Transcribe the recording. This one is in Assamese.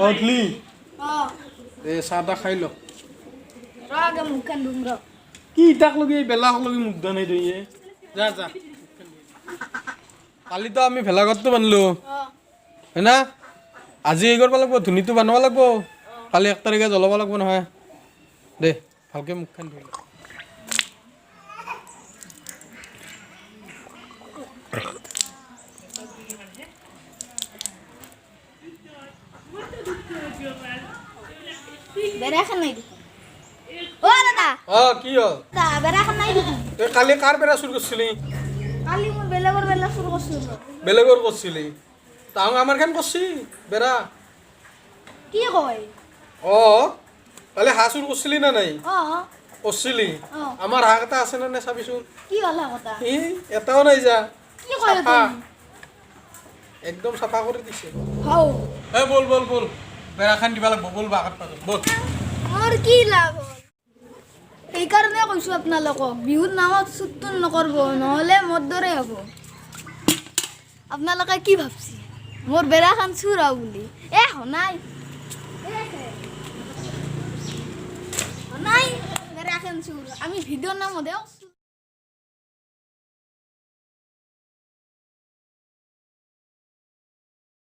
অগলি চাহ খাই ল কি তাক লগে বেলাক লগে মুখ ধা নাই তই যা যা কালিতো আমি ভেলাঘৰটো বানলো হয় না আজি এই কৰিব লাগিব ধুনীটো বানব লাগিব কালি 1 তাৰিখে জ্বলাব লাগিব নহয় দে ভালকে মুখখন ধুই বেৰাখন নাই ও দাদা কি হ'ল দাদা বেৰাখন নাই তই কালি কাৰ বেৰা চুৰ কৰিছিলি কালি মই বেলেগৰ বেলা চুৰ কৰিছিলোঁ বেলেগৰ কৰিছিলি তাং আমাৰ খান কৰছি বেৰা কি কয় কালি হাঁহ চুৰ কৰিছিলি না নাই কৰিছিলি আমাৰ হাঁহ এটা আছে নে নাই চাবিচোন কি হ'লা কথা এটাও নাই যা কি কয় চাফা একদম চাফা কৰি দিছে হাও বল বল বল বেৰাখান দিবা লাগিব বল বাগাত পাগল বল মোৰ কি লাভ হ'ল সেইকাৰণে কৈছোঁ আপোনালোকক বিহুৰ নামত চুৰটোন নকৰিব নহ'লে মোৰ দৰে হ'ব আপোনালোকে কি ভাবছি মোৰ বেৰাখন চুৰ হ'ব বুলি নাই বেৰাখন চুৰ আমি ভিডিঅ'ৰ নামতহে